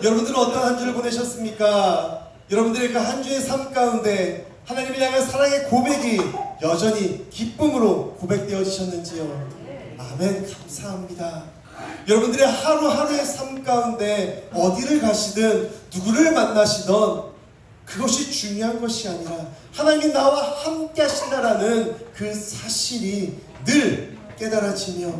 여러분들은 어떤 한 주를 보내셨습니까? 여러분들의 그 한 주의 삶 가운데 하나님을 향한 사랑의 고백이 여전히 기쁨으로 고백되어지셨는지요? 아멘. 감사합니다. 여러분들의 하루하루의 삶 가운데 어디를 가시든 누구를 만나시던 그것이 중요한 것이 아니라 하나님이 나와 함께 하신다라는 그 사실이 늘 깨달아지며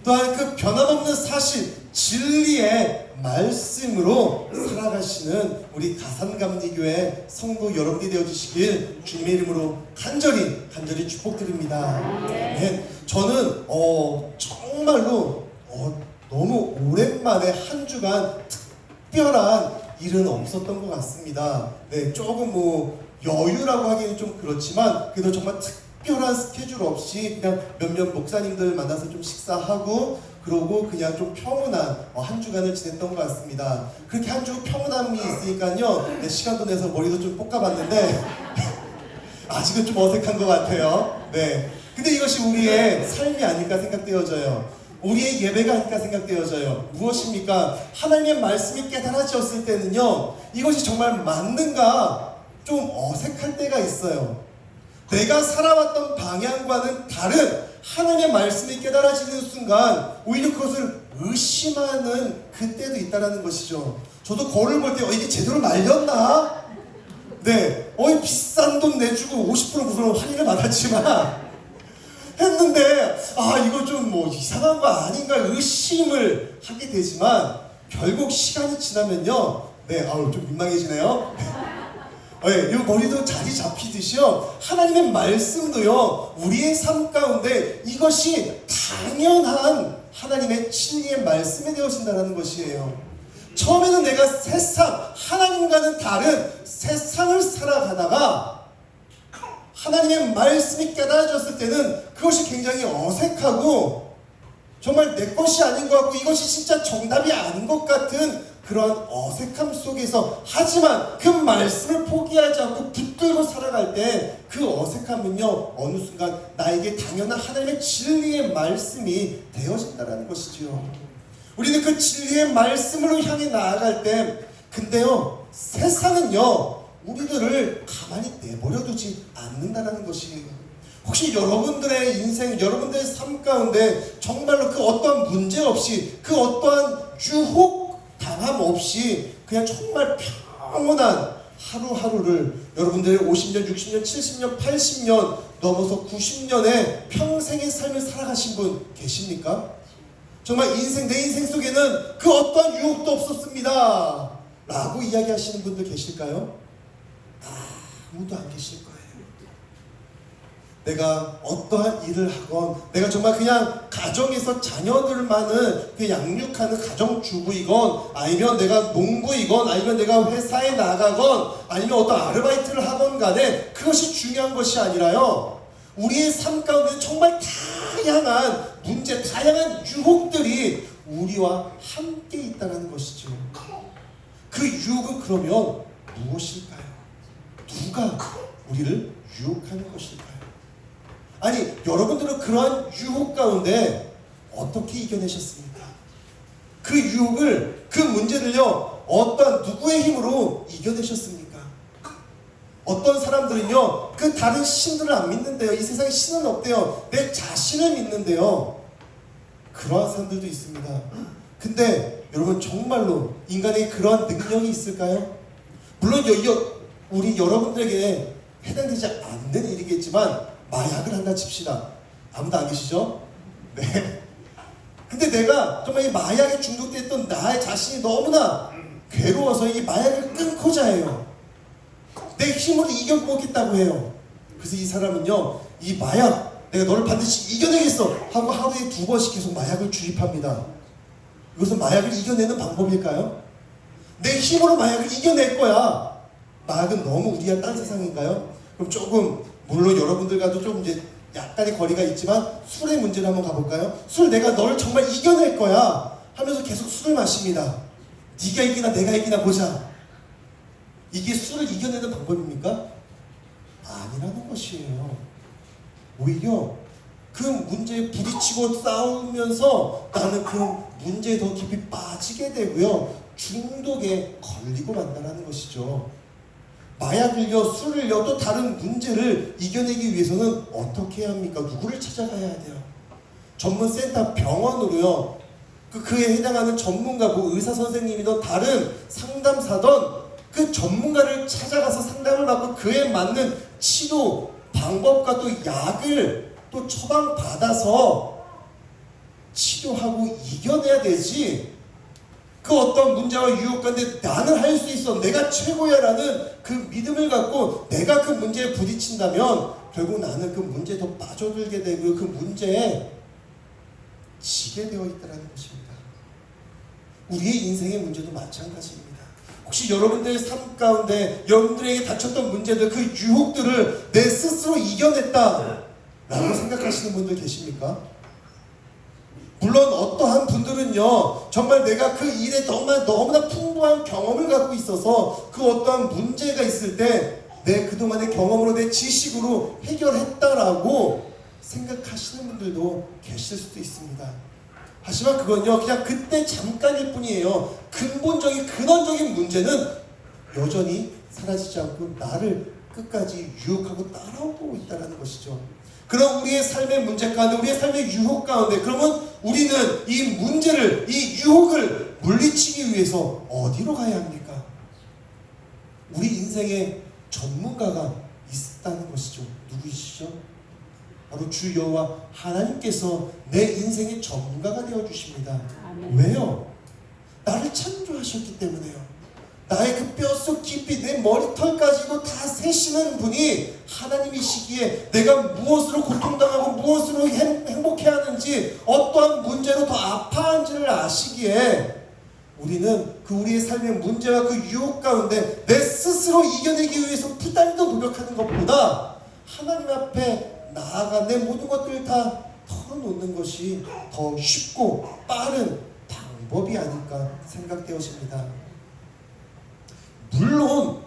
또한 그 변함없는 사실, 진리의 말씀으로 살아가시는 우리 가산감리교회 성도 여러분이 되어주시길 주님의 이름으로 간절히 축복드립니다. 네, 저는 정말로 너무 오랜만에 한 주간 특별한 일은 없었던 것 같습니다. 네, 조금 여유라고 하기는 좀 그렇지만 그래도 정말 특별한 스케줄 없이 그냥 몇몇 목사님들 만나서 좀 식사하고 그러고 그냥 좀 평온한 한 주간을 지냈던 것 같습니다. 그렇게 한 주 평온함이 있으니까요, 네, 시간도 내서 머리도 좀 볶아봤는데 아직은 좀 어색한 것 같아요. 네, 근데 이것이 우리의 삶이 아닐까 생각되어져요. 우리의 예배가 아닐까 생각되어져요. 무엇입니까? 하나님의 말씀이 깨달아졌을 때는요, 이것이 정말 맞는가 좀 어색할 때가 있어요. 내가 살아왔던 방향과는 다른 하나님의 말씀이 깨달아지는 순간 오히려 그것을 의심하는 그때도 있다는 것이죠. 저도 거울을 볼 때 이게 제대로 말렸나? 네, 비싼 돈 내주고 50% 무슨 할인을 받았지만 했는데 이거 좀 이상한 거 아닌가 의심을 하게 되지만 결국 시간이 지나면요, 네, 좀 민망해지네요. 네, 이 머리도 자리 잡히듯이요, 하나님의 말씀도요, 우리의 삶 가운데 이것이 당연한 하나님의 진리의 말씀이 되어진다는 것이에요. 처음에는 내가 하나님과는 다른 세상을 살아가다가 하나님의 말씀이 깨달아졌을 때는 그것이 굉장히 어색하고 정말 내 것이 아닌 것 같고 이것이 진짜 정답이 아닌 것 같은 그러한 어색함 속에서, 하지만 그 말씀을 포기하지 않고 붙들고 살아갈 때 그 어색함은요, 어느 순간 나에게 당연한 하나님의 진리의 말씀이 되어진다는 것이지요. 우리는 그 진리의 말씀으로 향해 나아갈 때, 근데요, 세상은요, 우리들을 가만히 내버려두지 않는다는 것이에요. 혹시 여러분들의 인생, 여러분들의 삶 가운데 정말로 그 어떠한 문제 없이, 그 어떠한 유혹 당함 없이 그냥 정말 평온한 하루하루를 여러분들의 50년, 60년, 70년, 80년 넘어서 90년의 평생의 삶을 살아가신 분 계십니까? 정말 내 인생 속에는 그 어떠한 유혹도 없었습니다 라고 이야기하시는 분들 계실까요? 아무도 안 계실 거예요. 내가 어떠한 일을 하건, 내가 정말 그냥 가정에서 자녀들만을 양육하는 가정주부이건, 아니면 내가 농부이건, 아니면 내가 회사에 나가건, 아니면 어떤 아르바이트를 하건 간에 그것이 중요한 것이 아니라요, 우리의 삶 가운데 정말 다양한 문제, 다양한 유혹들이 우리와 함께 있다는 것이죠. 그 유혹은 그러면 무엇일까요? 누가 우리를 유혹하는 것일까요? 아니, 여러분들은 그러한 유혹 가운데 어떻게 이겨내셨습니까? 그 유혹을, 그 문제를요, 어떤 누구의 힘으로 이겨내셨습니까? 어떤 사람들은요, 그 다른 신들을 안 믿는데요, 이 세상에 신은 없대요, 내 자신을 믿는데요, 그러한 사람들도 있습니다. 근데 여러분, 정말로 인간에게 그러한 능력이 있을까요? 물론 우리 여러분들에게 해당되지 않는 일이겠지만 마약을 한다 칩시다. 아무도 안 계시죠? 네. 근데 내가 정말 이 마약에 중독됐던 나의 자신이 너무나 괴로워서 이 마약을 끊고자 해요. 내 힘으로 이겨보겠다고 해요. 그래서 이 사람은요, 이 마약, 내가 너를 반드시 이겨내겠어 하고 하루에 2번씩 계속 마약을 주입합니다. 이것은 마약을 이겨내는 방법일까요? 내 힘으로 마약을 이겨낼 거야. 마약은 너무 우리와 딴 세상인가요? 그럼 조금, 물론 여러분들과도 좀 이제 약간의 거리가 있지만 술의 문제를 한번 가볼까요? 술, 내가 너를 정말 이겨낼 거야 하면서 계속 술을 마십니다. 네가 이기나 내가 이기나 보자. 이게 술을 이겨내는 방법입니까? 아니라는 것이에요. 오히려 그 문제에 부딪히고 싸우면서 나는 그 문제에 더 깊이 빠지게 되고요. 중독에 걸리고 만다라는 것이죠. 마약을요, 술을요, 또 다른 문제를 이겨내기 위해서는 어떻게 해야 합니까? 누구를 찾아가야 돼요? 전문센터 병원으로요. 그에 해당하는 전문가, 뭐 의사 선생님이든 다른 상담사든 그 전문가를 찾아가서 상담을 받고 그에 맞는 치료 방법과 또 약을 또 처방받아서 치료하고 이겨내야 되지. 그 어떤 문제와 유혹 가운데 나는 할 수 있어, 내가 최고야 라는 그 믿음을 갖고 내가 그 문제에 부딪힌다면 결국 나는 그 문제에 더 빠져들게 되고요. 그 문제에 지게 되어 있다는 것입니다. 우리의 인생의 문제도 마찬가지입니다. 혹시 여러분들의 삶 가운데 여러분들에게 닥쳤던 문제들, 그 유혹들을 내 스스로 이겨냈다 라고 생각하시는 분들 계십니까? 물론 어떠한 분들은요, 정말 내가 그 일에 너무나 풍부한 경험을 갖고 있어서 그 어떠한 문제가 있을 때 내 그동안의 경험으로, 내 지식으로 해결했다라고 생각하시는 분들도 계실 수도 있습니다. 하지만 그건요, 그냥 그때 잠깐일 뿐이에요. 근원적인 문제는 여전히 사라지지 않고 나를 끝까지 유혹하고 따라오고 있다는 것이죠. 그럼 우리의 삶의 문제 가운데, 우리의 삶의 유혹 가운데, 그러면 우리는 이 문제를, 이 유혹을 물리치기 위해서 어디로 가야 합니까? 우리 인생의 전문가가 있다는 것이죠. 누구이시죠? 바로 주 여호와 하나님께서 내 인생의 전문가가 되어주십니다. 왜요? 나를 창조하셨기 때문에요. 나의 그 뼛속 깊이 내 머리털까지도 다 세시는 분이 하나님이시기에 내가 무엇으로 고통당하고 무엇으로 행복해하는지, 어떠한 문제로 더 아파하는지를 아시기에 우리는 그 우리의 삶의 문제와 그 유혹 가운데 내 스스로 이겨내기 위해서 부단히 더 노력하는 것보다 하나님 앞에 나아가 내 모든 것들을 다 털어놓는 것이 더 쉽고 빠른 방법이 아닐까 생각되어집니다. 물론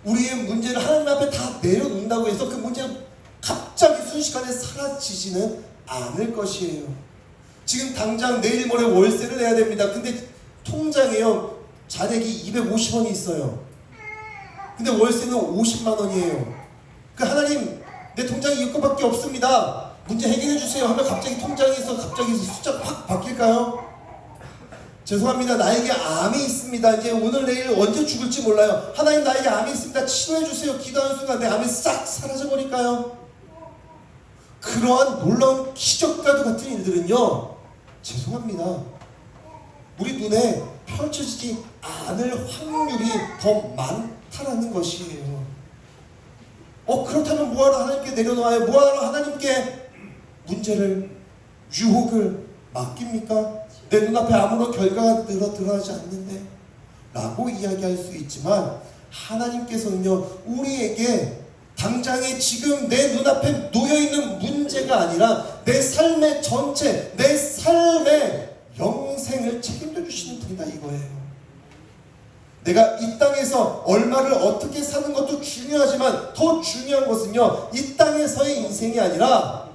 우리의 문제를 하나님 앞에 다 내려놓는다고 해서 그 문제가 갑자기 순식간에 사라지지는 않을 것이에요. 지금 당장 내일 모레 월세를 내야 됩니다. 근데 통장에요, 잔액이 250원이 있어요. 근데 월세는 50만 원이에요. 그 하나님, 내 통장에 이것밖에 없습니다, 문제 해결해 주세요 하면 갑자기 통장에서 갑자기 숫자가 확 바뀔까요? 죄송합니다, 나에게 암이 있습니다, 이제 오늘 내일 언제 죽을지 몰라요, 하나님 나에게 암이 있습니다, 치료해 주세요, 기도하는 순간 내 암이 싹 사라져 버릴까요? 그러한 놀라운 기적과도 같은 일들은요, 죄송합니다, 우리 눈에 펼쳐지지 않을 확률이 더 많다라는 것이에요. 그렇다면 뭐하러 하나님께 내려놓아요? 뭐하러 하나님께 문제를, 유혹을 맡깁니까? 내 눈앞에 아무런 결과가 드러나지 않는데 라고 이야기할 수 있지만, 하나님께서는요, 우리에게 당장에 지금 내 눈앞에 놓여있는 문제가 아니라 내 삶의 전체, 내 삶의 영생을 책임져 주시는 분이다 이거예요. 내가 이 땅에서 얼마를 어떻게 사는 것도 중요하지만 더 중요한 것은요, 이 땅에서의 인생이 아니라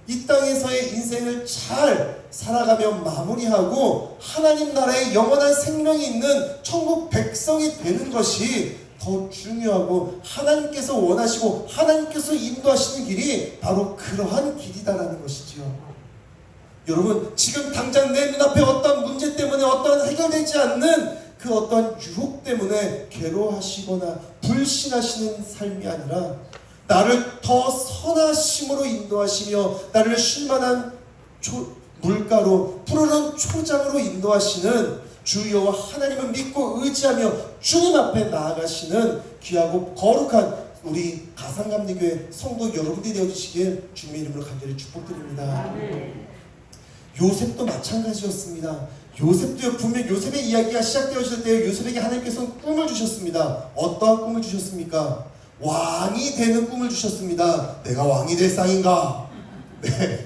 이 땅에서의 인생을 잘 살아가며 마무리하고 하나님 나라의 영원한 생명이 있는 천국 백성이 되는 것이 더 중요하고, 하나님께서 원하시고 하나님께서 인도하시는 길이 바로 그러한 길이다라는 것이지요. 여러분, 지금 당장 내 눈앞에 어떤 문제 때문에, 어떤 해결되지 않는 그 어떤 유혹 때문에 괴로워하시거나 불신하시는 삶이 아니라 나를 더 선하심으로 인도하시며 나를 쉴만한 물가로 푸르른 초장으로 인도하시는 주 여호와 하나님을 믿고 의지하며 주님 앞에 나아가시는 귀하고 거룩한 우리 가상감리교회 성도 여러분들이 되어주시길 주님의 이름으로 간절히 축복드립니다. 요셉도 마찬가지였습니다. 요셉도요, 분명 요셉의 이야기가 시작되었을 때 요셉에게 하나님께서 꿈을 주셨습니다. 어떠한 꿈을 주셨습니까? 왕이 되는 꿈을 주셨습니다. 내가 왕이 될 상인가? 네.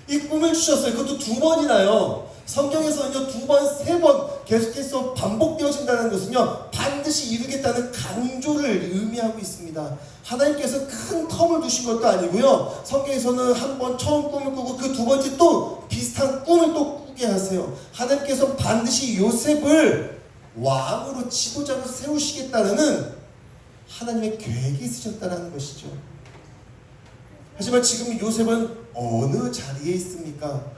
이 꿈을 주셨어요. 그것도 2번이나요. 성경에서는요, 2번, 3번 계속해서 반복되어진다는 것은요, 반드시 이루겠다는 강조를 의미하고 있습니다. 하나님께서 큰 텀을 두신 것도 아니고요, 성경에서는 한 번 처음 꿈을 꾸고 그 두 번째 또 비슷한 꿈을 또 꾸게 하세요. 하나님께서 반드시 요셉을 왕으로 지도자로 세우시겠다는 하나님의 계획이 있으셨다는 것이죠. 하지만 지금 요셉은 어느 자리에 있습니까?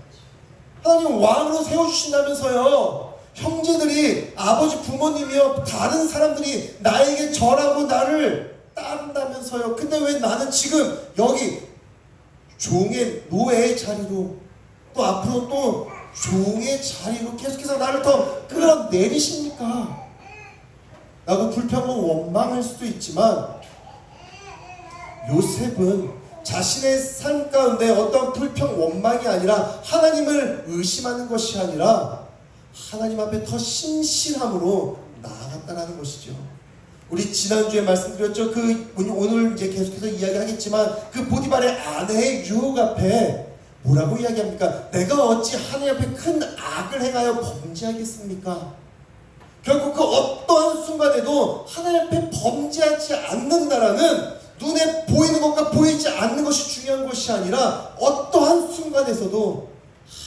하나님 왕으로 세워주신다면서요. 형제들이, 아버지 부모님이요, 다른 사람들이 나에게 절하고 나를 따른다면서요. 근데 왜 나는 지금 여기 종의 노예의 자리로, 또 앞으로 또 종의 자리로 계속해서 나를 더 끌어내리십니까? 라고 불평하고 원망할 수도 있지만, 요셉은 자신의 삶 가운데 어떤 불평, 원망이 아니라 하나님을 의심하는 것이 아니라 하나님 앞에 더 신실함으로 나아갔다는 것이죠. 우리 지난주에 말씀드렸죠. 오늘 이제 계속해서 이야기하겠지만, 그 보디발의 아내의 유혹 앞에 뭐라고 이야기합니까? 내가 어찌 하나님 앞에 큰 악을 행하여 범죄하겠습니까? 결국 그 어떠한 순간에도 하나님 앞에 범죄하지 않는다라는, 눈에 보이는 것과 보이지 않는 것이 중요한 것이 아니라 어떠한 순간에서도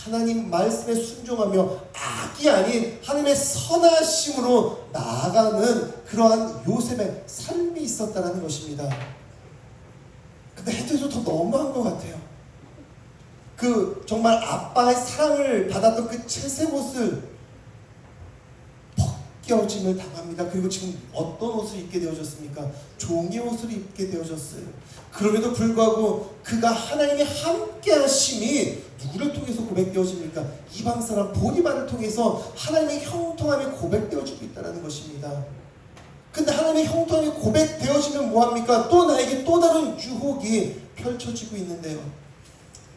하나님 말씀에 순종하며 악이 아닌 하나님의 선하심으로 나아가는 그러한 요셉의 삶이 있었다는 것입니다. 근데 해도 더 너무한 것 같아요. 그 정말 아빠의 사랑을 받았던 그 채색 옷을 벗겨짐을 당합니다. 그리고 지금 어떤 옷을 입게 되어졌습니까? 종의 옷을 입게 되어졌어요. 그럼에도 불구하고 그가 하나님의 함께 하심이 누구를 통해서 고백되어집니까? 이방 사람 보디발을 통해서 하나님의 형통함이 고백되어지고 있다는 것입니다. 근데 하나님의 형통함이 고백되어지면 뭐합니까? 또 나에게 또 다른 유혹이 펼쳐지고 있는데요.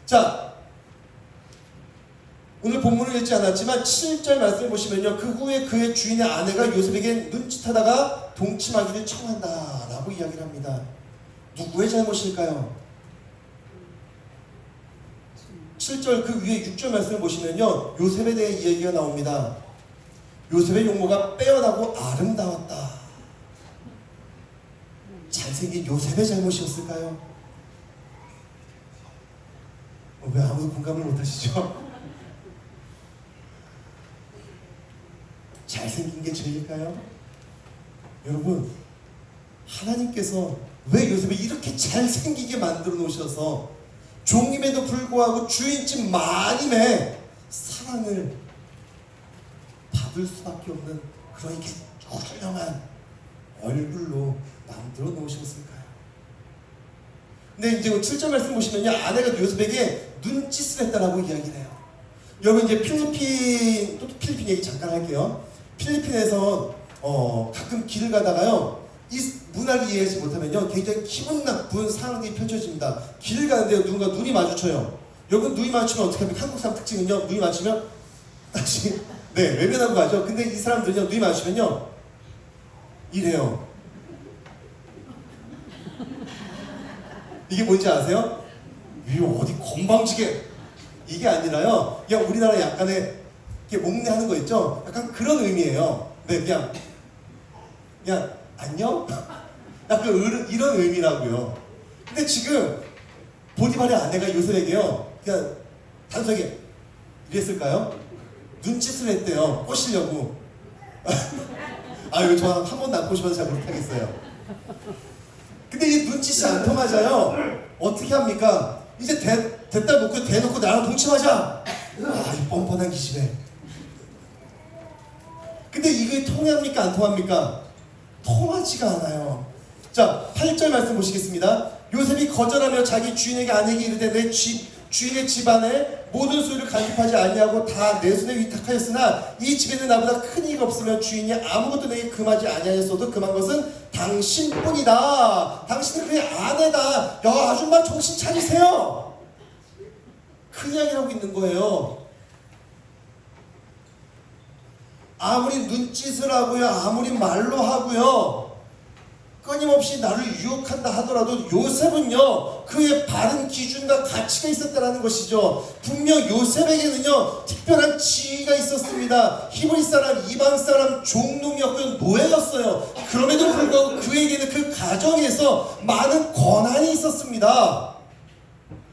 자, 오늘 본문을 읽지 않았지만 7절 말씀을 보시면요, 그 후에 그의 주인의 아내가 요셉에게 눈짓하다가 동침하기를 청한다 라고 이야기를 합니다. 누구의 잘못일까요? 7절 그 위에 6절 말씀을 보시면요, 요셉에 대해 이야기가 나옵니다. 요셉의 용모가 빼어나고 아름다웠다. 잘생긴 요셉의 잘못이었을까요? 왜 아무도 공감을 못하시죠? 잘생긴 게 죄일까요? 여러분, 하나님께서 왜 요셉을 이렇게 잘생기게 만들어 놓으셔서 종임에도 불구하고 주인집 마님의 사랑을 받을 수밖에 없는 그런 이렇게 훌륭한 얼굴로 만들어 놓으셨을까요? 근데 이제 7절 말씀 보시면요, 아내가 요셉에게 눈짓을 했다라고 이야기를 해요. 여러분, 이제 필리핀 얘기 잠깐 할게요. 필리핀에서 가끔 길을 가다가요, 이 문화를 이해하지 못하면요, 굉장히 기분 나쁜 상황이 펼쳐집니다. 길을 가는데요, 누군가 눈이 마주쳐요. 여러분, 눈이 마주치면 어떻게 합니까? 한국 사람 특징은요, 눈이 마주치면 다시 외면하고 가죠. 근데 이 사람들은요, 눈이 마주치면요 이래요. 이게 뭔지 아세요? 이거 어디 건방지게, 이게 아니라요, 그냥 우리나라 약간의 목례하는 거 있죠? 약간 그런 의미예요. 네, 그냥 안녕? 약간 이런 의미라고요. 근데 지금 보디발의 아내가 요셉에게요, 그냥 단순하게 이랬을까요? 눈짓을 했대요. 꼬시려고. 이거 저 한 번도 안 꼬셔서 잘 못하겠어요. 근데 이 눈짓이 안 통하자요, 어떻게 합니까? 이제 됐다 놓고 대놓고 나랑 동침하자. 이 뻔뻔한 기집애. 근데 이게 통합니까? 안 통합니까? 통하지가 않아요. 자, 8절 말씀 보시겠습니다. 요셉이 거절하며 자기 주인에게 아내에게 이르되 내 주인의 집안에 모든 소유를 간섭하지 아니하고 다 내 손에 위탁하였으나 이 집에는 나보다 큰 이가 없으며 주인이 아무것도 내게 금하지 아니하였어도 금한 것은 당신뿐이다. 당신은 그의 아내다. 야, 아줌마 정신 차리세요. 그 이야기를 하고 있는 거예요. 아무리 눈짓을 하고요, 아무리 말로 하고요, 끊임없이 나를 유혹한다 하더라도 요셉은요 그의 바른 기준과 가치가 있었다는 것이죠. 분명 요셉에게는요 특별한 지위가 있었습니다. 히브리 사람, 이방 사람, 종놈이었고요, 노예였어요. 그럼에도 불구하고 그에게는 그 가정에서 많은 권한이 있었습니다.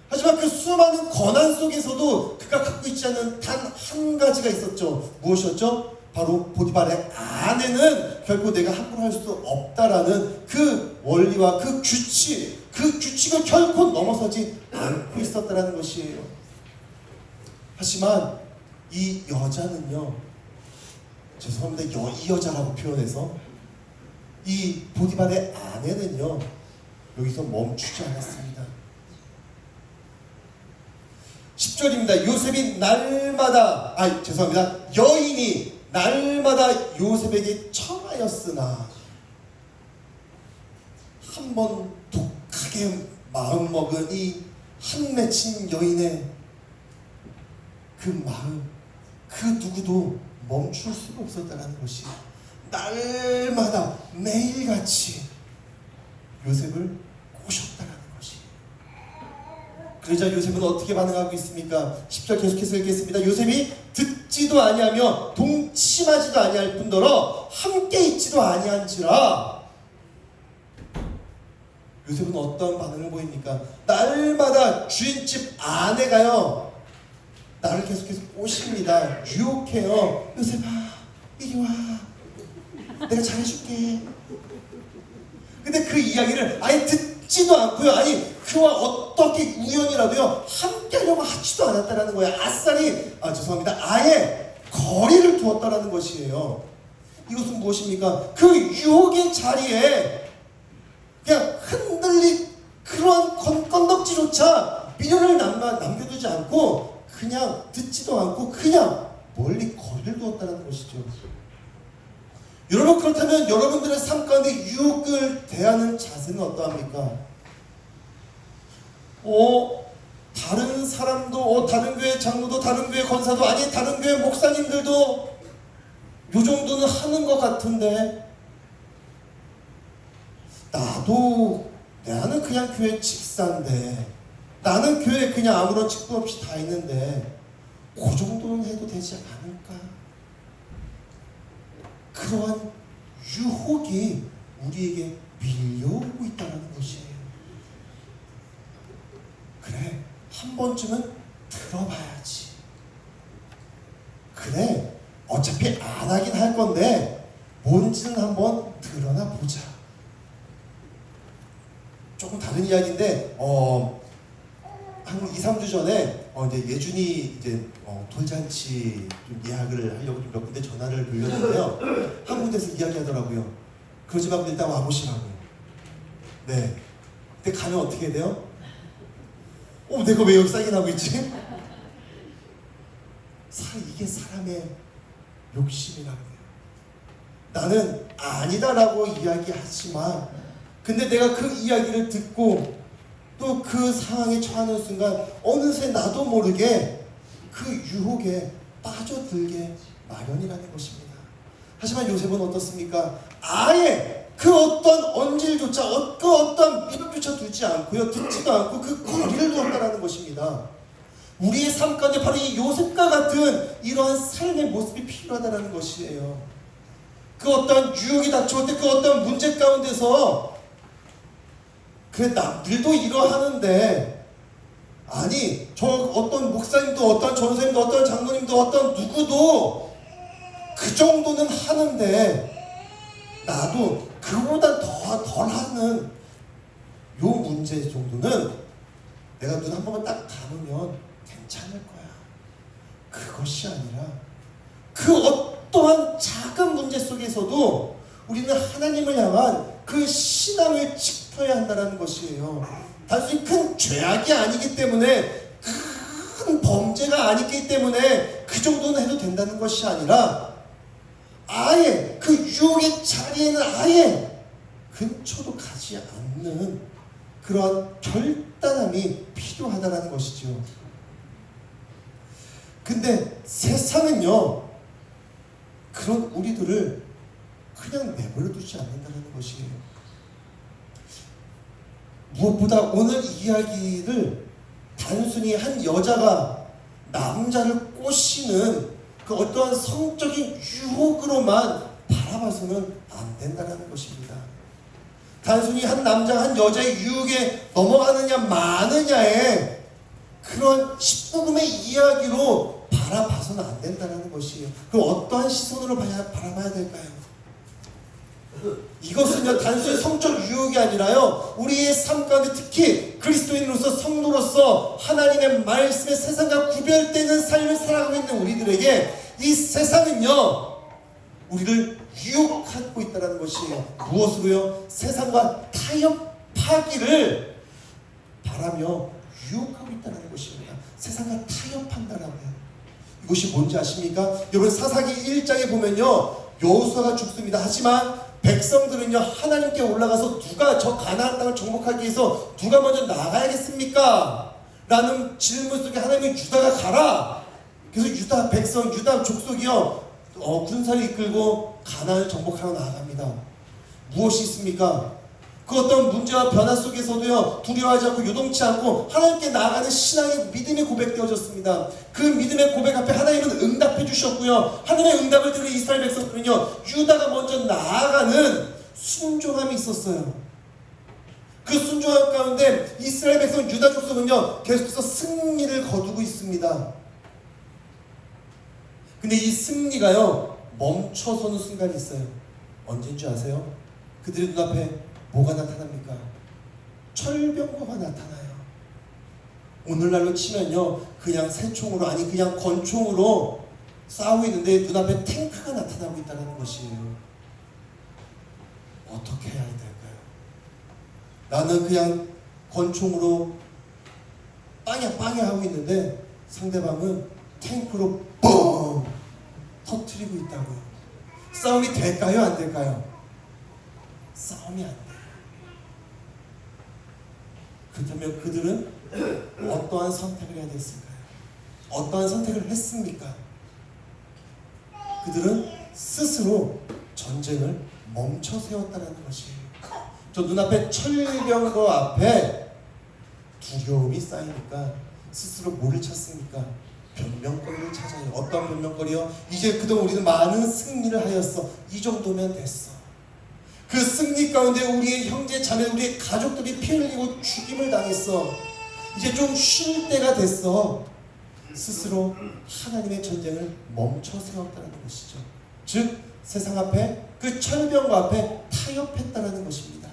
하지만 그 수많은 권한 속에서도 그가 갖고 있지 않은 단 한 가지가 있었죠. 무엇이었죠? 바로 보디발의 아내는 결코 내가 함부로 할 수 없다라는 그 원리와 그 규칙을 결코 넘어서지 않고 있었다라는 것이에요. 하지만 이 여자는요, 죄송합니다, 이 여자라고 표현해서 이 보디발의 아내는요 여기서 멈추지 않았습니다. 10절입니다. 요셉이 날마다 여인이 날마다 요셉에게 청하였으나 한번 독하게 마음먹은 이 한맺힌 여인의 그 마음, 그 누구도 멈출 수가 없었다는 것이 날마다 매일같이 요셉을 꼬셨다는 것이. 그러자 요셉은 어떻게 반응하고 있습니까? 10절 계속해서 읽겠습니다. 요셉이 듣지도 아니하며 동침하지도 아니할 뿐더러 함께 있지도 아니한지라. 요셉은 어떤 반응을 보입니까? 날마다 주인집 아내가요 나를 계속해서 꼬십니다. 유혹해요. 요셉아 이리 와, 내가 잘해줄게. 근데 그 이야기를 아예 듣지도 않고요, 아니 그와 어떻게 우연이라도요 함께 하려고 하지도 않았다라는 거예요. 아예 거리를 두었다라는 것이에요. 이것은 무엇입니까? 그 유혹의 자리에 그냥 흔들릴 그런 건덕지조차 미련을 남겨두지 않고 그냥 듣지도 않고 그냥 멀리 거리를 두었다는 것이죠. 여러분, 그렇다면 여러분들의 삶 가운데 유혹을 대하는 자세는 어떠합니까? 다른 사람도, 다른 교회 장로도, 다른 교회 권사도, 아니 다른 교회 목사님들도 요 정도는 하는 것 같은데 나는 그냥 교회 집사인데, 나는 교회 그냥 아무런 직도 없이 다 있는데 그 정도는 해도 되지 않을까? 그러한 유혹이 우리에게 밀려오고 있다는 것이에요. 그래, 한 번쯤은 들어봐야지. 그래, 어차피 안 하긴 할 건데 뭔지는 한번 드러나 보자. 조금 다른 이야기인데 한 2-3주 전에 이제 예준이 돌잔치 좀 예약을 하려고 몇 군데 전화를 돌렸는데요. 한 군데서 이야기하더라고요. 그러지 말고 일단 와보시라고요. 네. 근데 가면 어떻게 돼요? 내가 왜 여기 싸긴 하고 있지? 이게 사람의 욕심이라고 해요. 나는 아니다라고 이야기하지만, 근데 내가 그 이야기를 듣고 또 그 상황에 처하는 순간 어느새 나도 모르게 그 유혹에 빠져들게 마련이라는 것입니다. 하지만 요셉은 어떻습니까? 아예 그 어떤 언질조차, 그 어떤 미련조차 두지 않고요, 듣지도 않고 그 거리를 두었다는 것입니다. 우리의 삶 가운데 바로 이 요셉과 같은 이러한 삶의 모습이 필요하다는 것이에요. 그 어떤 유혹이 닥쳐올 때, 그 어떤 문제 가운데서 그래, 남들도 이러하는데, 아니 저 어떤 목사님도, 어떤 전사님도, 어떤 장로님도, 어떤 누구도 그 정도는 하는데 나도 그보다 덜 하는 요 문제 정도는 내가 눈 한 번만 딱 감으면 괜찮을 거야. 그것이 아니라 그 어떠한 작은 문제 속에서도 우리는 하나님을 향한 그 신앙을 지켜야 한다는 것이에요. 단순히 큰 죄악이 아니기 때문에, 큰 범죄가 아니기 때문에 그 정도는 해도 된다는 것이 아니라 아예 그 유혹의 자리에는 아예 근처도 가지 않는 그런 결단함이 필요하다는 것이죠. 근데 세상은요 그런 우리들을 그냥 내버려 두지 않는다는 것이에요. 무엇보다 오늘 이야기를 단순히 한 여자가 남자를 꼬시는 그 어떠한 성적인 유혹으로만 바라봐서는 안 된다는 것입니다. 단순히 한 남자, 한 여자의 유혹에 넘어가느냐 마느냐의 그런 19금의 이야기로 바라봐서는 안 된다는 것이에요. 그럼 어떠한 시선으로 바라봐야 될까요? 이것은요 단순히 성적 유혹이 아니라요 우리의 삶 가운데 특히 그리스도인으로서 성도로서 하나님의 말씀에 세상과 구별되는 삶을 살아가고 있는 우리들에게 이 세상은요 우리를 유혹하고 있다는 것이에요. 무엇으로요? 세상과 타협하기를 바라며 유혹하고 있다는 것입니다. 세상과 타협한다라고요. 이것이 뭔지 아십니까? 여러분 사사기 1장에 보면요 여호수아가 죽습니다. 하지만 백성들은요 하나님께 올라가서 누가 저 가나안 땅을 정복하기 위해서 누가 먼저 나가야겠습니까? 라는 질문 속에 하나님은 유다가 가라. 그래서 유다 백성, 유다 족속이요 군사를 이끌고 가나안을 정복하러 나아갑니다. 무엇이 있습니까? 그 어떤 문제와 변화 속에서도요 두려워하지 않고 요동치 않고 하나님께 나아가는 신앙의 믿음이 고백되어졌습니다. 그 믿음의 고백 앞에 하나님은 응답해 주셨고요 하나님의 응답을 들은 이스라엘 백성들은요 유다가 먼저 나아가는 순종함이 있었어요. 그 순종함 가운데 이스라엘 백성 유다 족속은요 계속해서 승리를 거두고 있습니다. 근데 이 승리가요 멈춰서는 순간이 있어요. 언제인 줄 아세요? 그들의 눈앞에 뭐가 나타납니까? 철병거가 나타나요. 오늘날로 치면요 그냥 새총으로 아니 그냥 권총으로 싸우고 있는데 눈앞에 탱크가 나타나고 있다는 것이에요. 어떻게 해야 될까요? 나는 그냥 권총으로 빵야 하고 있는데 상대방은 탱크로 뻥 터뜨리고 있다고요. 싸움이 될까요? 안 될까요? 싸움이 안 돼요. 그렇다면 그들은 어떠한 선택을 해야 됐을까요? 어떠한 선택을 했습니까? 그들은 스스로 전쟁을 멈춰 세웠다는 것이에요. 저 눈앞에 철병거 앞에 두려움이 쌓이니까 스스로 뭐를 찾습니까? 변명거리를 찾아요. 어떤 변명거리요? 이제 그동안 우리는 많은 승리를 하였어. 이 정도면 됐어. 그 승리 가운데 우리의 형제 자매 우리의 가족들이 피 흘리고 죽임을 당했어. 이제 좀 쉴 때가 됐어. 스스로 하나님의 전쟁을 멈춰 세웠다는 것이죠. 즉 세상 앞에 그 철병과 앞에 타협했다는 것입니다.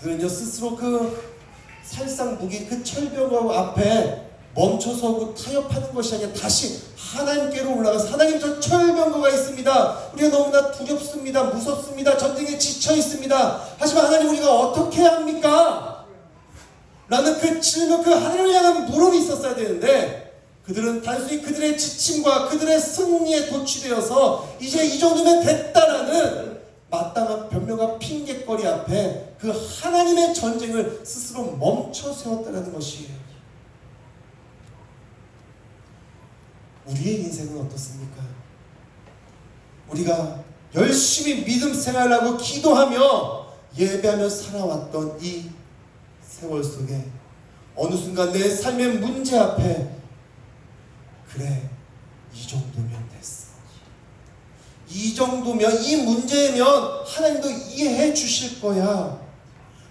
그들은요 스스로 그 살상 무기 그 철병과 앞에 멈춰서고 타협하는 것이 아니라 다시 하나님께로 올라가서 하나님 저 철병거가 있습니다. 우리가 너무나 두렵습니다. 무섭습니다. 전쟁에 지쳐 있습니다. 하지만 하나님 우리가 어떻게 해야 합니까? 라는 그 질문 그 하나님을 향한 물음이 있었어야 되는데 그들은 단순히 그들의 지침과 그들의 승리에 도취되어서 이제 이 정도면 됐다라는 마땅한 변명과 핑계거리 앞에 그 하나님의 전쟁을 스스로 멈춰 세웠다는 것이에요. 우리의 인생은 어떻습니까? 우리가 열심히 믿음 생활하고 기도하며 예배하며 살아왔던 이 세월 속에 어느 순간 내 삶의 문제 앞에 그래 이 정도면 됐어. 이 정도면 이 문제면 하나님도 이해해 주실 거야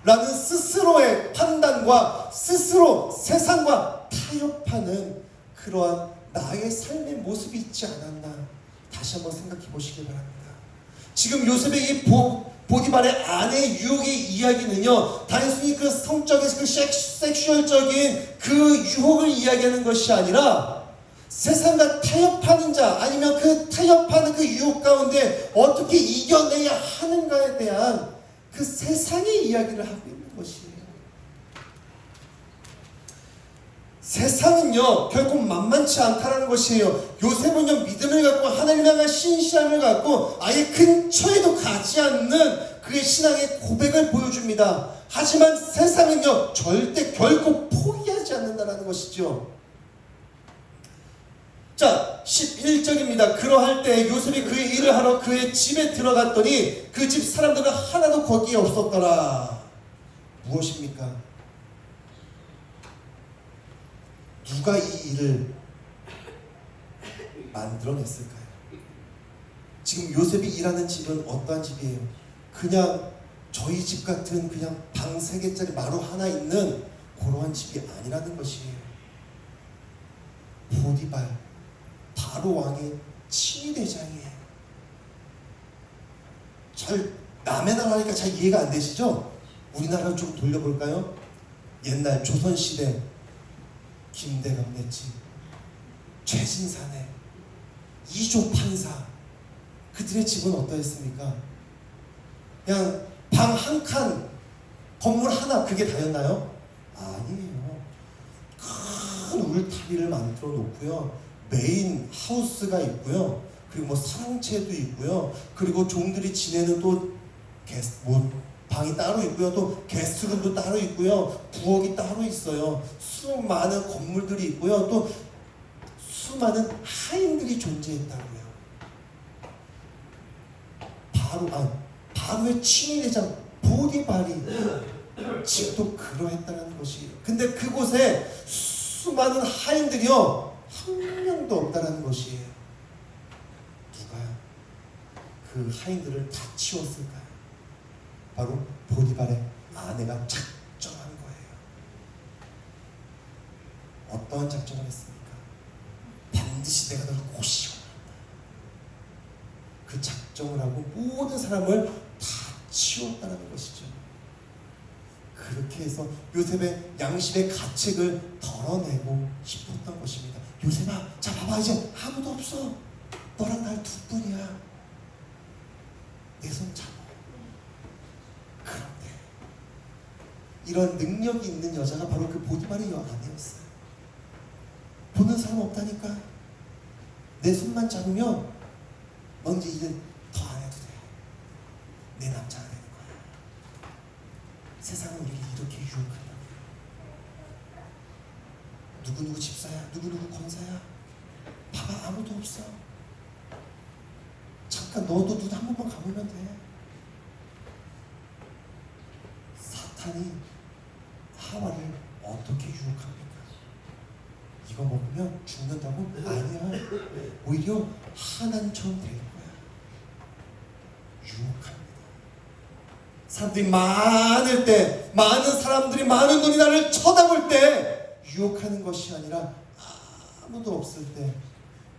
라는 스스로의 판단과 스스로 세상과 타협하는 그러한 나의 삶의 모습이 있지 않았나 다시 한번 생각해 보시기 바랍니다. 지금 요셉의 이 보디발의 아내 유혹의 이야기는요 단순히 그 성적인 그 섹슈얼적인 그 유혹을 이야기하는 것이 아니라 세상과 타협하는 자 아니면 그 타협하는 그 유혹 가운데 어떻게 이겨내야 하는가에 대한 그 세상의 이야기를 하고 있는 것이에요. 세상은요 결코 만만치 않다는 것이에요. 요셉은요 믿음을 갖고 하나님을 향한 신실함을 갖고 아예 근처에도 가지 않는 그의 신앙의 고백을 보여줍니다. 하지만 세상은요 절대 결코 포기하지 않는다는 것이죠. 자 11절입니다. 그러할 때 요셉이 그의 일을 하러 그의 집에 들어갔더니 그 집 사람들은 하나도 거기에 없었더라. 무엇입니까? 누가 이 일을 만들어냈을까요? 지금 요셉이 일하는 집은 어떠한 집이에요? 그냥 저희 집 같은 그냥 방 3개짜리 마루 하나 있는 그러한 집이 아니라는 것이에요. 보디발, 바로 왕의 친위대장이에요. 잘 남의 나라니까 잘 이해가 안 되시죠? 우리나라를 좀 돌려볼까요? 옛날 조선시대 김대감네집, 최신사내, 이조 판사, 그들의 집은 어떠했습니까? 그냥 방 한 칸, 건물 하나, 그게 다였나요? 아니에요. 큰 울타리를 만들어 놓고요, 메인 하우스가 있고요, 그리고 뭐 사랑채도 있고요, 그리고 종들이 지내는 또 방이 따로 있고요, 또 게스트룸도 따로 있고요, 부엌이 따로 있어요. 수많은 건물들이 있고요, 또 수많은 하인들이 존재했다고요. 바로의 친위대장 보디발이 집도 그러했다는 것이. 근데 그곳에 수많은 하인들이요, 한 명도 없다는 것이에요. 누가 그 하인들을 다 치웠을까요? 바로 보디발의 아내가 작정한 거예요. 어떠한 작정을 했습니까? 반드시 내가 너를 꼬시고 말한다. 그 작정을 하고 모든 사람을 다 치웠다는 것이죠. 그렇게 해서 요셉의 양심의 가책을 덜어내고 싶었던 것입니다. 요셉아, 자 봐봐, 이제 아무도 없어. 너랑 날 둘뿐이야. 내 손 잡아. 그런데 이런 능력이 있는 여자가 바로 그 보디발의 아내였어요. 보는 사람 없다니까. 내 손만 잡으면 넌 이제 일 더 안 해도 돼. 내 남자가 되는 거야. 세상은 우리를 이렇게 유혹한다고요. 누구누구 집사야, 누구누구 권사야. 봐봐, 아무도 없어. 잠깐 너도 눈 한 번만 감으면 돼. 사탄이 하와를 어떻게 유혹합니까? 이거 먹으면 죽는다고? 아니야. 오히려 하나님처럼 될 거야. 유혹합니다. 사람들이 많을 때, 많은 사람들이, 많은 눈이 나를 쳐다볼 때 유혹하는 것이 아니라 아무도 없을 때,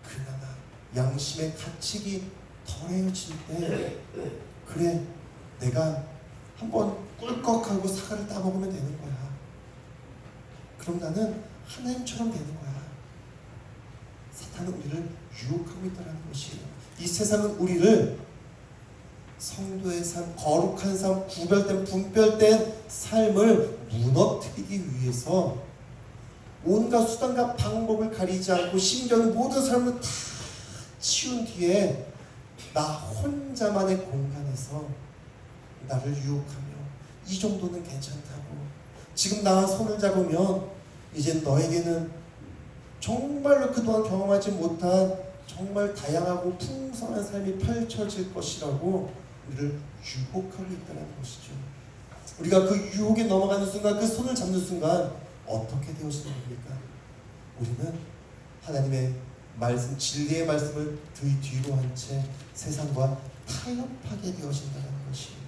그나마 양심의 가책이 덜해질 때, 그래, 내가 한번 꿀꺽하고 사과를 따먹으면 되는 거야. 그럼 나는 하나님처럼 되는 거야. 사탄은 우리를 유혹하고 있다는 것이에요. 이 세상은 우리를 성도의 삶, 거룩한 삶, 구별된 분별된 삶을 무너뜨리기 위해서 온갖 수단과 방법을 가리지 않고 심지어는 모든 사람을 다 치운 뒤에 나 혼자만의 공간에서 나를 유혹하며 이 정도는 괜찮다고, 지금 나와 손을 잡으면 이제 너에게는 정말로 그동안 경험하지 못한 정말 다양하고 풍성한 삶이 펼쳐질 것이라고 우리를 유혹하고 있다는 것이죠. 우리가 그 유혹에 넘어가는 순간, 그 손을 잡는 순간 어떻게 되어지는 겁니까? 우리는 하나님의 말씀, 진리의 말씀을 뒤로 한 채 세상과 타협하게 되어진다는 것이에요.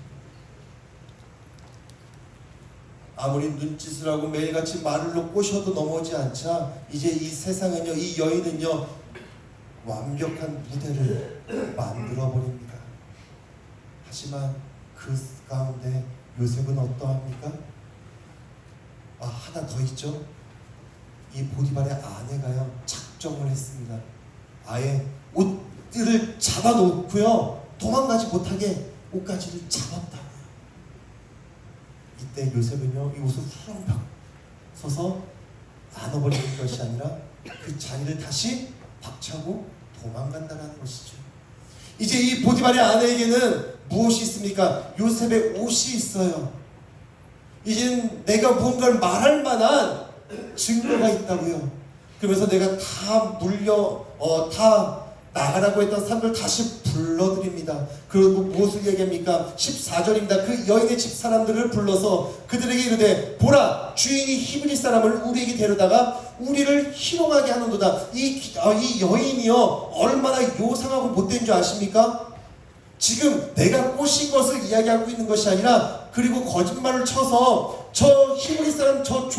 아무리 눈짓을 하고 매일같이 말로 꼬셔도 넘어오지 않자 이제 이 세상은요, 이 여인은요, 완벽한 무대를 만들어버립니다. 하지만 그 가운데 요셉은 어떠합니까? 하나 더 있죠. 이 보디발의 아내가요, 작정을 했습니다. 아예 옷들을 잡아놓고요, 도망가지 못하게 옷가지를 잡았다고요. 이때 요셉은요, 이 옷을 후렁벽 서서 나눠버리는 것이 아니라 그 자리를 다시 박차고 도망간다는 것이죠. 이제 이 보디발의 아내에게는 무엇이 있습니까? 요셉의 옷이 있어요. 이제는 내가 무언가를 말할 만한 증거가 있다고요. 그러면서 내가 다 나가라고 했던 사람들 다시 불러드립니다. 그리고 무엇을 얘기합니까? 14절입니다. 그 여인의 집 사람들을 불러서 그들에게 이르되 보라, 주인이 히브리 사람을 우리에게 데려다가 우리를 희롱하게 하는도다. 이 여인이요 얼마나 요상하고 못된 줄 아십니까? 지금 내가 꼬신 것을 이야기하고 있는 것이 아니라, 그리고 거짓말을 쳐서 저 히브리 사람, 저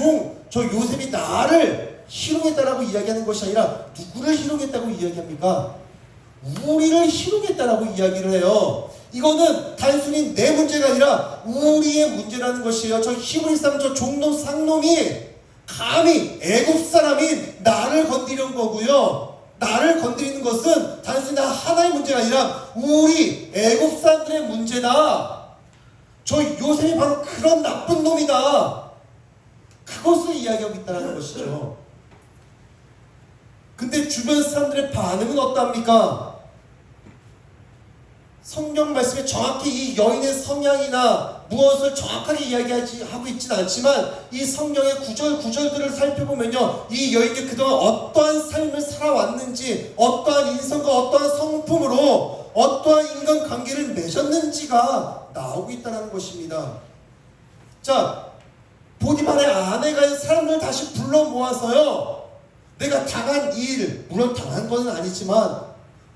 요셉이 나를 희롱했다라고 이야기하는 것이 아니라 누구를 희롱했다고 이야기합니까? 우리를 희롱했다라고 이야기를 해요. 이거는 단순히 내 문제가 아니라 우리의 문제라는 것이에요. 저 히브리 사람, 저 종놈 상놈이 감히 애굽 사람인 나를 건드리는 거고요. 나를 건드리는 것은 단순히 나 하나의 문제가 아니라 우리 애굽 사람들의 문제다. 저 요셉이 바로 그런 나쁜 놈이다. 그것을 이야기하고 있다는 것이죠. 근데 주변 사람들의 반응은 어떠합니까? 성경 말씀에 정확히 이 여인의 성향이나 무엇을 정확하게 이야기하고 있지는 않지만 이 성경의 구절들을 살펴보면요, 이 여인이 그동안 어떠한 삶을 살아왔는지, 어떠한 인성과 어떠한 성품으로 어떠한 인간관계를 맺었는지가 나오고 있다는 것입니다. 자, 보디발의 아내가 사람들을 다시 불러 모아서요, 내가 당한 일, 물론 당한 것은 아니지만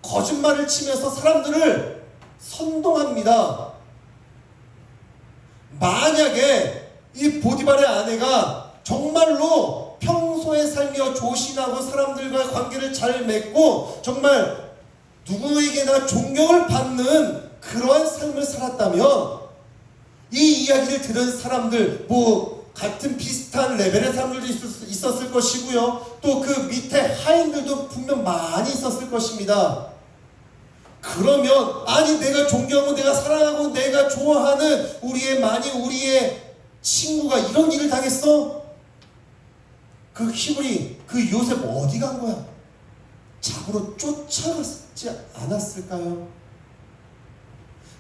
거짓말을 치면서 사람들을 선동합니다. 만약에 이 보디발의 아내가 정말로 평소에 살며 조신하고 사람들과 관계를 잘 맺고 정말 누구에게나 존경을 받는 그러한 삶을 살았다면 이 이야기를 들은 사람들, 같은 비슷한 레벨의 사람들도 있었을 것이고요. 또 그 밑에 하인들도 분명 많이 있었을 것입니다. 그러면 아니 내가 존경하고 내가 사랑하고 내가 좋아하는 우리의 친구가 이런 일을 당했어? 그 히브리, 그 요셉 어디 간 거야? 잡으러 쫓아갔지 않았을까요?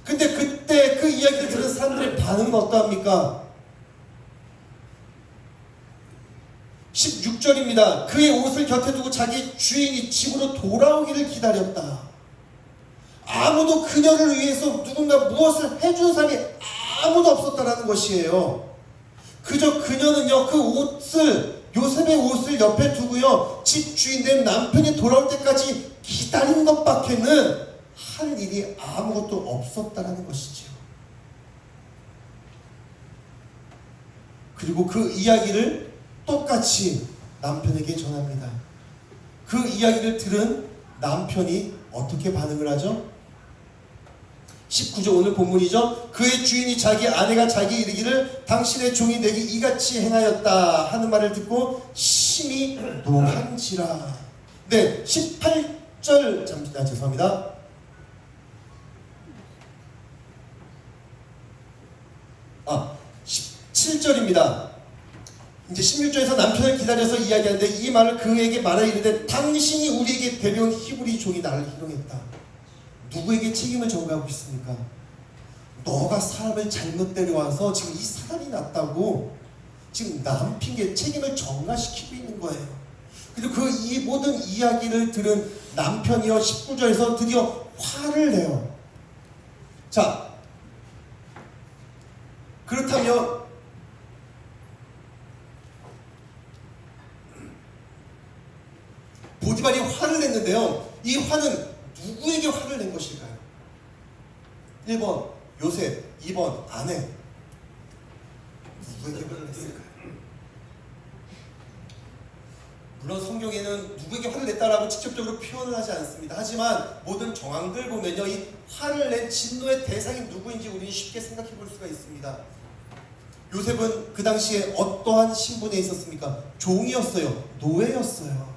근데 그때 그 이야기를 들은 사람들의 반응은 어떠합니까? 16절입니다. 그의 옷을 곁에 두고 자기 주인이 집으로 돌아오기를 기다렸다. 아무도 그녀를 위해서 누군가 무엇을 해준 사람이 아무도 없었다라는 것이에요. 그저 그녀는요, 그 옷을, 요셉의 옷을 옆에 두고요, 집 주인 된 남편이 돌아올 때까지 기다린 것밖에는 할 일이 아무것도 없었다라는 것이죠. 그리고 그 이야기를 똑같이 남편에게 전합니다. 그 이야기를 들은 남편이 어떻게 반응을 하죠? 19절 오늘 본문이죠. 그의 주인이 자기 아내가 자기 이르기를 당신의 종이 내게 이같이 행하였다 하는 말을 듣고 심히 노한지라. 네, 18절 죄송합니다. 17절입니다. 이제 16절에서 남편을 기다려서 이야기하는데 이 말을 그에게 말하 이르되 당신이 우리에게 데려온 히브리 종이 나를 희롱했다. 누구에게 책임을 전가하고 있습니까? 너가 사람을 잘못 데려와서 지금 이 사단이 났다고 지금 남 핑계 책임을 전가시키고 있는 거예요. 그리고 그 이 모든 이야기를 들은 남편이요 19절에서 드디어 화를 내요. 자, 그렇다면 보디발이 화를 냈는데요, 이 화는 누구에게 화를 낸 것일까요? 1번 요셉, 2번 아내. 누구에게 화를 냈을까요? 물론 성경에는 누구에게 화를 냈다라고 직접적으로 표현을 하지 않습니다. 하지만 모든 정황들 보면요, 이 화를 낸 진노의 대상이 누구인지 우리는 쉽게 생각해 볼 수가 있습니다. 요셉은 그 당시에 어떠한 신분에 있었습니까? 종이었어요. 노예였어요.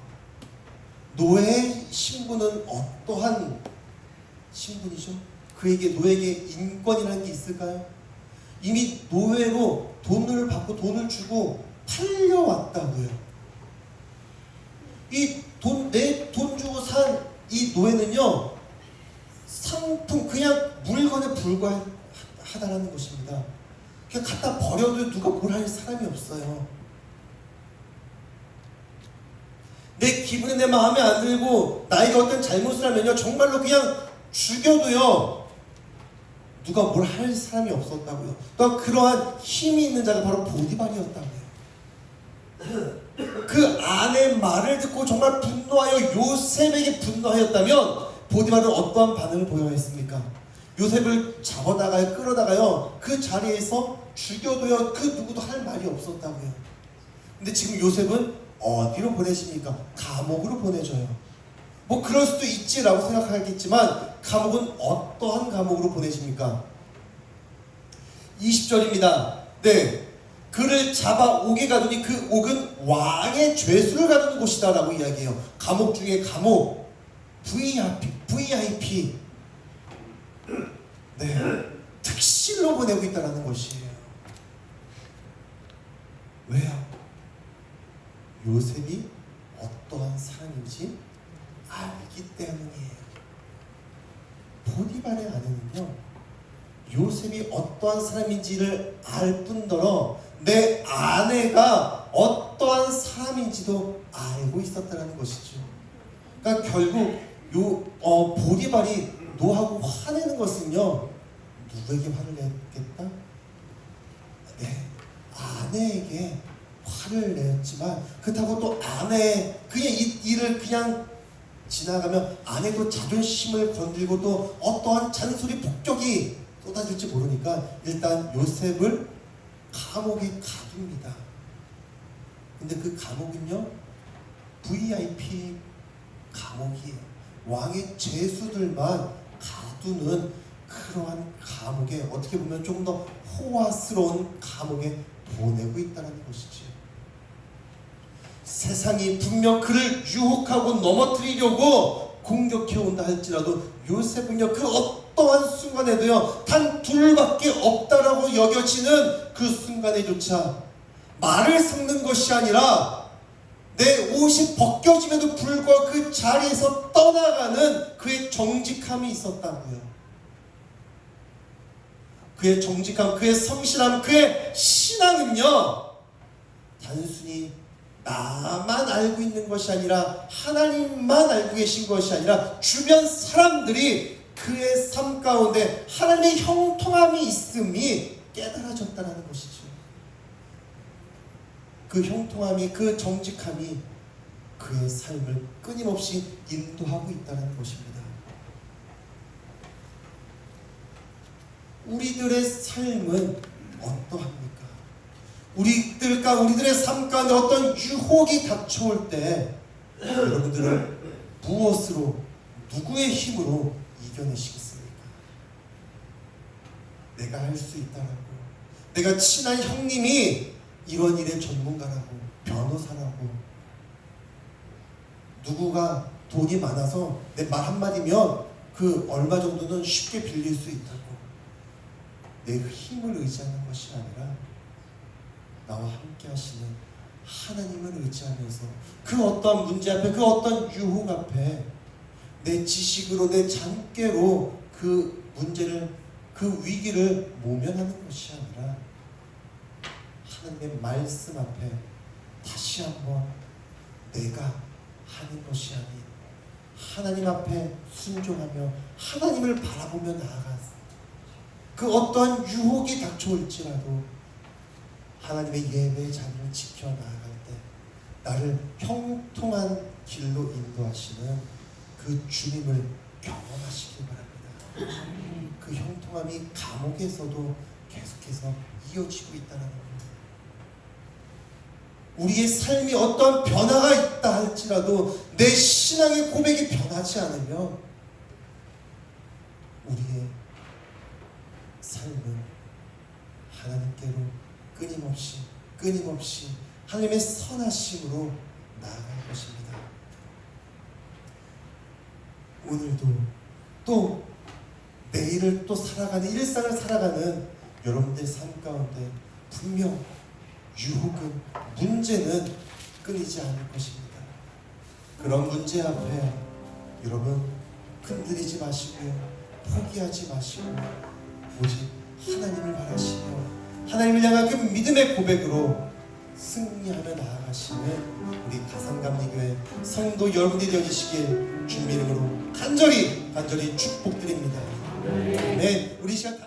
노예의 신분은 어떠한 신분이죠? 그에게 노예에게 인권이라는 게 있을까요? 이미 노예로 돈을 받고 돈을 주고 팔려왔다고요. 내 돈 주고 산 이 노예는요, 상품, 그냥 물건에 불과하다라는 것입니다. 그냥 갖다 버려도 누가 뭘 할 사람이 없어요. 내 기분에 내 마음에 안 들고 나에게 어떤 잘못을 하면요 정말로 그냥 죽여도요 누가 뭘 할 사람이 없었다고요. 또한 그러한 힘이 있는 자가 바로 보디발이었다고요. 그 아내의 말을 듣고 정말 분노하여 요셉에게 분노하였다면 보디발은 어떠한 반응을 보여야 했습니까? 요셉을 잡아다가요 끌어다가요 그 자리에서 죽여도요 그 누구도 할 말이 없었다고요. 근데 지금 요셉은 어디로 보내십니까? 감옥으로 보내줘요. 뭐 그럴 수도 있지라고 생각하겠지만 감옥은 어떠한 감옥으로 보내십니까? 20절입니다. 네, 그를 잡아 옥에 가두니 그 옥은 왕의 죄수를 가두는 곳이다 라고 이야기해요. 감옥 중에 감옥, VIP 네, 특실로 보내고 있다는 것이에요. 왜요? 요셉이 어떠한 사람인지 알기 때문이에요. 보디발의 아내는요 요셉이 어떠한 사람인지를 알 뿐더러 내 아내가 어떠한 사람인지도 알고 있었다는 것이죠. 그러니까 결국 보디발이 노하고 화내는 것은요 누구에게 화를 냈겠다? 네, 아내에게 화를 냈지만 그렇다고 또 아내 그냥 이 일을 그냥 지나가면 아내도 자존심을 건들고 또 어떠한 잔소리 폭격이 쏟아질지 모르니까 일단 요셉을 감옥에 가둡니다. 근데 그 감옥은요 VIP 감옥이에요. 왕의 죄수들만 가두는 그러한 감옥에 어떻게 보면 조금 더 호화스러운 감옥에 보내고 있다는 것이죠. 세상이 분명 그를 유혹하고 넘어뜨리려고 공격해온다 할지라도 요셉은요 그 어떠한 순간에도요 단 둘밖에 없다라고 여겨지는 그 순간에조차 말을 섞는 것이 아니라 내 옷이 벗겨짐에도 불구하고 그 자리에서 떠나가는 그의 정직함이 있었다고요. 그의 정직함, 그의 성실함, 그의 신앙은요 단순히 나만 알고 있는 것이 아니라 하나님만 알고 계신 것이 아니라 주변 사람들이 그의 삶 가운데 하나님의 형통함이 있음이 깨달아졌다는 것이죠. 그 형통함이, 그 정직함이 그의 삶을 끊임없이 인도하고 있다는 것입니다. 우리들의 삶은 어떠합니까? 우리들의 삶 가운데 어떤 유혹이 닥쳐올 때 여러분들은 무엇으로, 누구의 힘으로 이겨내시겠습니까? 내가 할 수 있다라고, 내가 친한 형님이 이런 일의 전문가라고, 변호사라고, 누구가 돈이 많아서 내 말 한마디면 그 얼마 정도는 쉽게 빌릴 수 있다고, 내 힘을 의지하는 것이 아니라 나와 함께 하시는 하나님을 의지하면서 그 어떤 문제 앞에, 그 어떤 유혹 앞에 내 지식으로, 내 잔꾀로 그 문제를, 그 위기를 모면하는 것이 아니라 하나님의 말씀 앞에 다시 한번 내가 하는 것이 아닌 하나님 앞에 순종하며 하나님을 바라보며 나아가서 그 어떠한 유혹이 닥쳐올지라도 하나님의 예배의 자리를 지켜 나아갈 때 나를 형통한 길로 인도하시는 그 주님을 경험하시기 바랍니다. 그 형통함이 감옥에서도 계속해서 이어지고 있다는 겁니다. 우리의 삶이 어떠한 변화가 있다 할지라도 내 신앙의 고백이 변하지 않으면 우리의 삶은 하나님께로 끊임없이 하나님의 선하심으로 나아갈 것입니다. 오늘도 또 내일을 또 살아가는, 일상을 살아가는 여러분들의 삶 가운데 분명 유혹은, 문제는 끊이지 않을 것입니다. 그런 문제 앞에 여러분 흔들리지 마시고요, 포기하지 마시고 오직 하나님을 바라시며 하나님을 향한 그 믿음의 고백으로 승리하며 나아가시는 우리 가산감리교회 성도 여러분들이 되어주시길 주님의 이름으로 간절히 축복드립니다. 네, 우리 시간